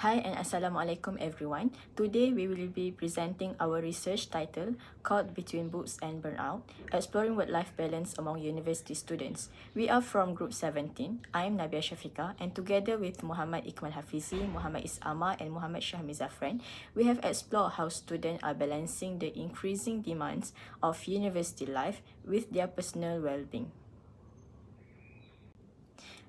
Hi and Assalamualaikum everyone. Today we will be presenting our research title called Between Books and Burnout, Exploring Work-Life Balance Among University Students. We are from Group 17. I am Nabia Shafiqah and together with Muhammad Ikmal Hafizi, Muhammad Isama and Muhammad Shahmi Zafran, we have explored how students are balancing the increasing demands of university life with their personal well-being.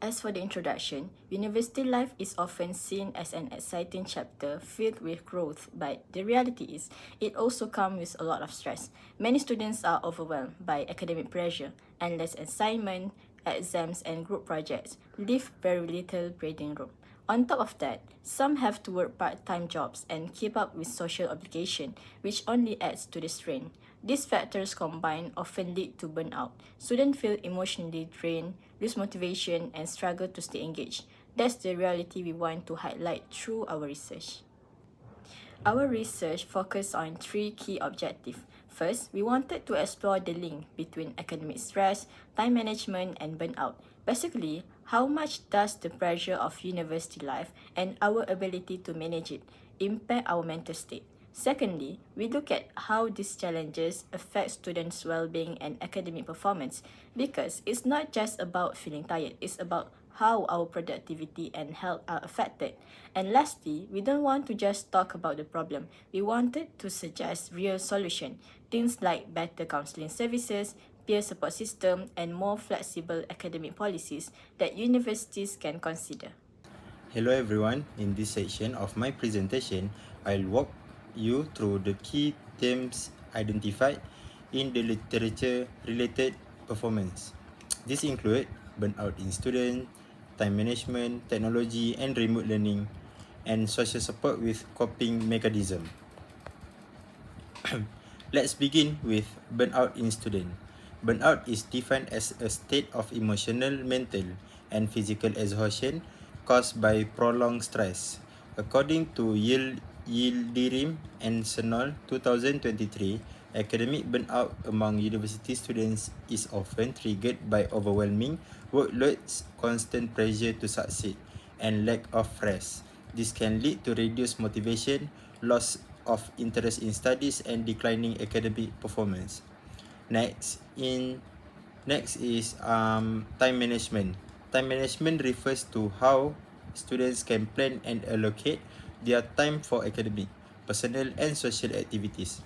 As for the introduction, university life is often seen as an exciting chapter filled with growth, but the reality is it also comes with a lot of stress. Many students are overwhelmed by academic pressure, endless assignment, exams, and group projects leave very little breathing room. On top of that, some have to work part-time jobs and keep up with social obligation, which only adds to the strain. These factors combined often lead to burnout. Students feel emotionally drained, lose motivation, and struggle to stay engaged. That's the reality we want to highlight through our research. Our research focused on three key objectives. First, we wanted to explore the link between academic stress, time management, and burnout. Basically, how much does the pressure of university life and our ability to manage it impact our mental state? Secondly, we look at how these challenges affect students' well-being and academic performance because it's not just about feeling tired, it's about how our productivity and health are affected. And lastly, we don't want to just talk about the problem. We wanted to suggest real solution, things like better counseling services, peer support system, and more flexible academic policies that universities can consider. Hello everyone, in this section of my presentation, I'll walk you through the key themes identified in the literature related performance. These include burnout in student, time management, technology and remote learning, and social support with coping mechanism. Let's begin with burnout in student. Burnout is defined as a state of emotional, mental, and physical exhaustion caused by prolonged stress. According to Yildirim and Senol 2023, academic burnout among university students is often triggered by overwhelming workloads, constant pressure to succeed, and lack of rest. This can lead to reduced motivation, loss of interest in studies, and declining academic performance. Next is time management. Time management refers to how students can plan and allocate their time for academic, personal, and social activities.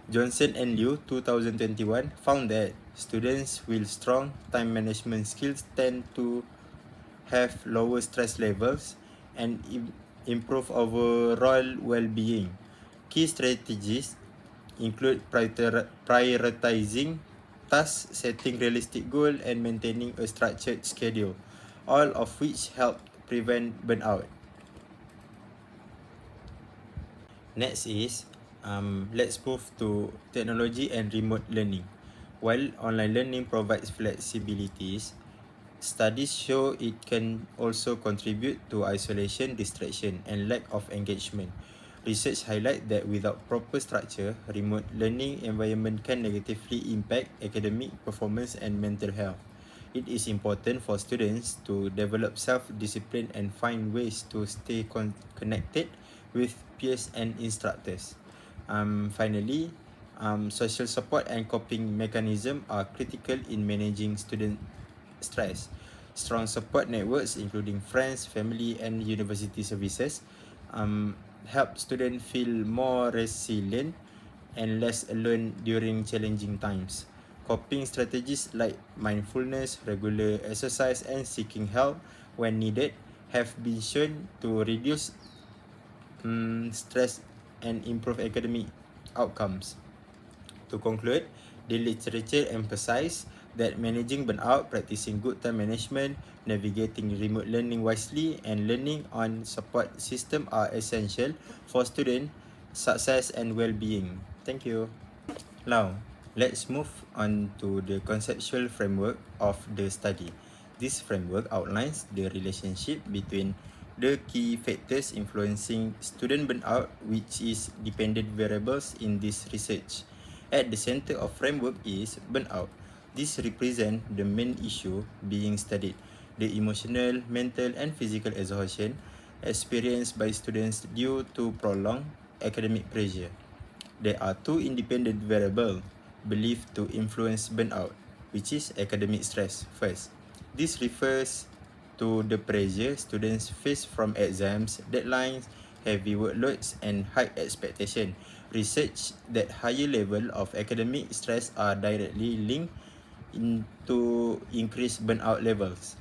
Johnson and Liu 2021 found that students with strong time management skills tend to have lower stress levels and improve overall well-being. Key strategies include prioritizing tasks, setting realistic goals, and maintaining a structured schedule, all of which help prevent burnout. Next is let's move to technology and remote learning. While online learning provides flexibilities, studies show it can also contribute to isolation, distraction, and lack of engagement. Research highlights that without proper structure, remote learning environment can negatively impact academic performance and mental health. It is important for students to develop self-discipline and find ways to stay connected with peers and instructors. Finally, social support and coping mechanisms are critical in managing student stress. Strong support networks, including friends, family, and university services, help students feel more resilient and less alone during challenging times. Coping strategies like mindfulness, regular exercise, and seeking help when needed have been shown to reduce stress and improve academic outcomes. To conclude, the literature emphasizes that managing burnout, practicing good time management, navigating remote learning wisely, and learning on support system are essential for student success and well-being. Thank you. Now, let's move on to the conceptual framework of the study. This framework outlines the relationship between the key factors influencing student burnout, which is dependent variables in this research. At the center of framework is burnout. This represents the main issue being studied, the emotional, mental, and physical exhaustion experienced by students due to prolonged academic pressure. There are two independent variables believed to influence burnout, which is academic stress first. This refers to the pressure students face from exams, deadlines, heavy workloads, and high expectation. Research that higher level of academic stress are directly linked into increased burnout levels.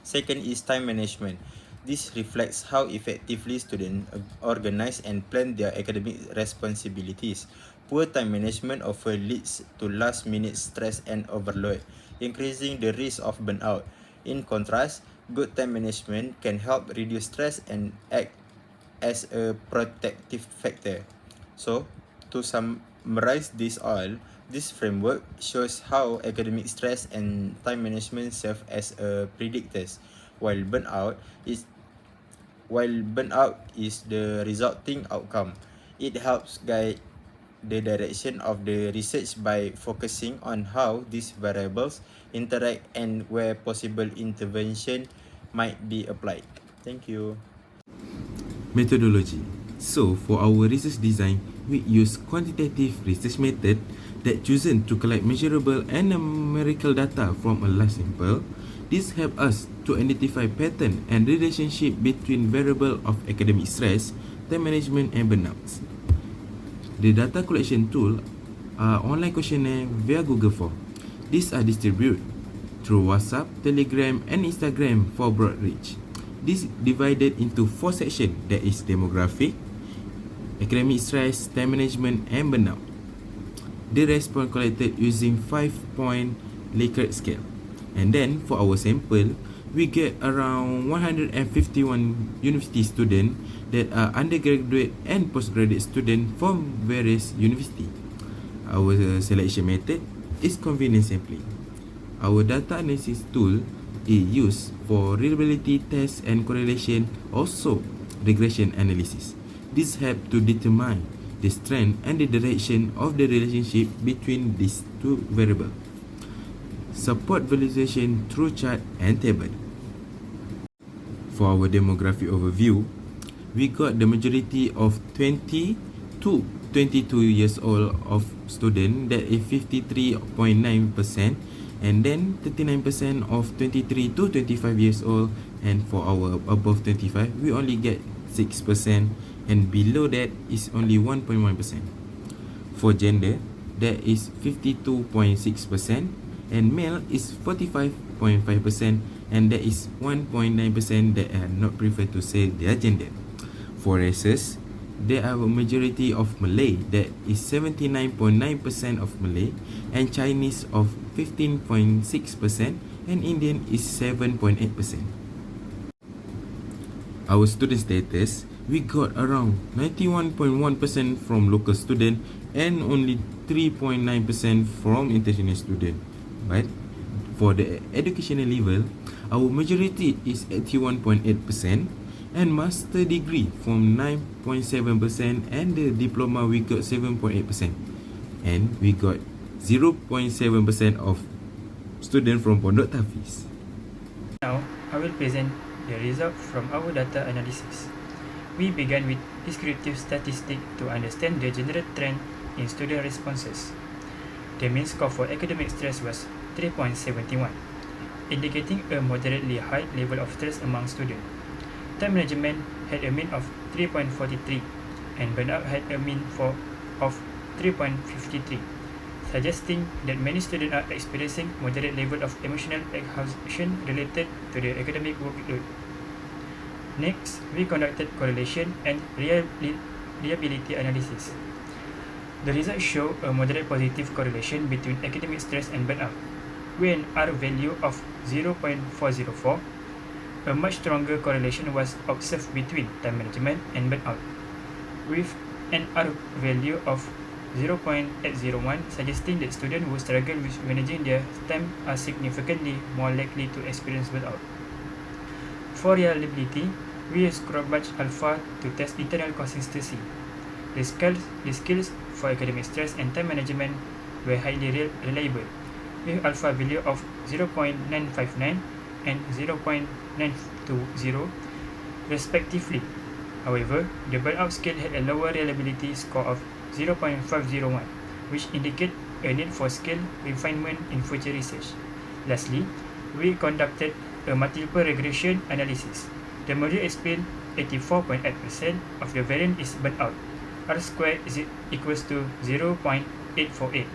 Second is time management. This reflects how effectively students organize and plan their academic responsibilities. Poor time management often leads to last-minute stress and overload, increasing the risk of burnout. In contrast, good time management can help reduce stress and act as a protective factor. So, to summarize this framework shows how academic stress and time management serve as predictors, while burnout is the resulting outcome. It helps guide the direction of the research by focusing on how these variables interact and where possible intervention might be applied. Thank you. Methodology. So, for our research design, we use quantitative research method that chosen to collect measurable and numerical data from a large sample. This help us to identify pattern and relationship between variable of academic stress, time management, and burnouts. The data collection tool are online questionnaire via Google Form. These are distributed through WhatsApp, Telegram, and Instagram for broad reach. This divided into 4 sections, that is demographic, academic stress, time management, and burnout. The response collected using 5-point Likert scale. And then for our sample, we get around 151 university students that are undergraduate and postgraduate students from various universities. Our selection method is convenience sampling. Our data analysis tool is used for reliability tests and correlation, also regression analysis. This helps to determine the strength and the direction of the relationship between these two variables. Support visualization through chart and table. For our demographic overview, we got the majority of 20 to 22 years old of student, that is 53.9%, and then 39% of 23 to 25 years old, and for our above 25 we only get 6%, and below that is only 1.1%. For gender, that is 52.6%, and male is 45.5%, and there is 1.9% that are not preferred to say their gender. For races, there are a majority of Malay, that is 79.9% of Malay, and Chinese of 15.6%, and Indian is 7.8%. Our student status, we got around 91.1% from local student and only 3.9% from international student. But for the educational level, our majority is 81.8%, and master degree from 9.7%, and the diploma we got 7.8%, and we got 0.7% of student from Pondok Tafis. Now, I will present the result from our data analysis. We began with descriptive statistics to understand the general trend in student responses. The mean score for academic stress was 3.71, indicating a moderately high level of stress among students. Time management had a mean of 3.43, and burnout had a mean of 3.53, suggesting that many students are experiencing moderate level of emotional exhaustion related to their academic workload. Next, we conducted correlation and reliability analysis. The results show a moderate positive correlation between academic stress and burnout, with an R value of 0.404. A much stronger correlation was observed between time management and burnout, with an R value of 0.801, suggesting that students who struggle with managing their time are significantly more likely to experience burnout. For reliability, we use Crouchbatch Alpha to test internal consistency. The skills for academic stress and time management were highly reliable, with alpha value of 0.959 and 0.920, respectively. However, the burnout scale had a lower reliability score of 0.501, which indicated a need for scale refinement in future research. Lastly, we conducted a multiple regression analysis. The model explained 84.8% of the variant is burnout. R squared is equals to 0.848,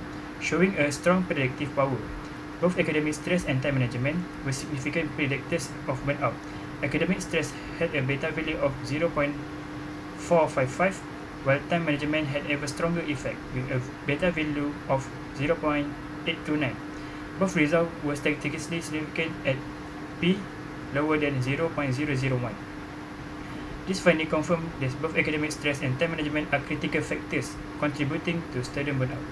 showing a strong predictive power. Both academic stress and time management were significant predictors of burnout. Academic stress had a beta value of 0.455, while time management had ever stronger effect with a beta value of 0.829. Both results were statistically significant at p lower than 0.001. This finding confirmed that both academic stress and time management are critical factors contributing to student burnout.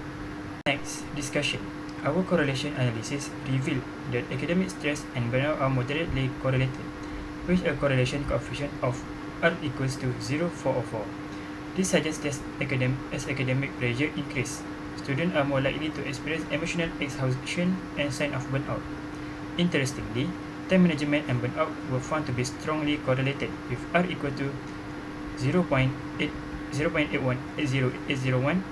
Next, discussion. Our correlation analysis revealed that academic stress and burnout are moderately correlated, with a correlation coefficient of R equals to 0.404. This suggests that as academic pressure increases, students are more likely to experience emotional exhaustion and signs of burnout. Interestingly, time management and burnout were found to be strongly correlated, with R equal to 0.818001,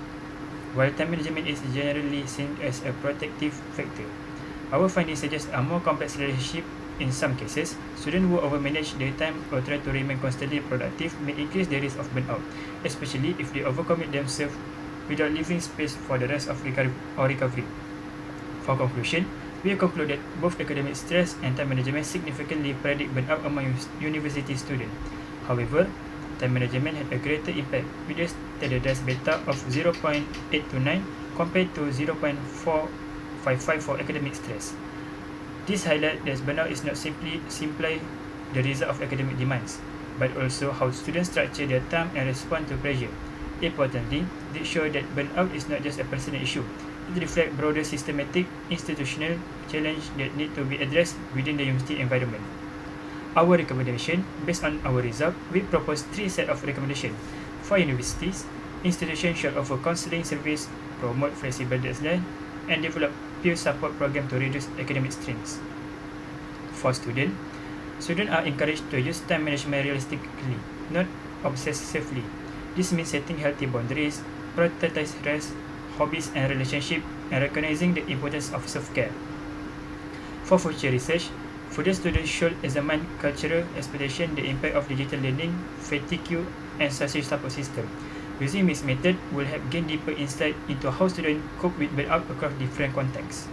while time management is generally seen as a protective factor. Our findings suggest a more complex relationship. In some cases, students who overmanage their time or try to remain constantly productive may increase the risk of burnout, especially if they overcommit themselves without leaving space for the rest of recovery. For conclusion, we conclude that both academic stress and time management significantly predict burnout among university students. However, time management had a greater impact with a standardized beta of 0.829 compared to 0.455 for academic stress. This highlights that burnout is not simply the result of academic demands, but also how students structure their time and respond to pressure. Importantly, this shows that burnout is not just a personal issue. It reflects broader systematic, institutional challenges that need to be addressed within the university environment. Our recommendation, based on our result, we propose 3 sets of recommendations. For universities, institutions should offer counseling service, promote flexible deadline, and develop peer support program to reduce academic strains. For students are encouraged to use time management realistically, not obsessively. This means setting healthy boundaries, prioritize rest, hobbies and relationships, and recognizing the importance of self-care. For future research, further students should examine cultural expectation, the impact of digital learning, fatigue, and social support system. Using this method will help gain deeper insight into how students cope with burnout across different contexts.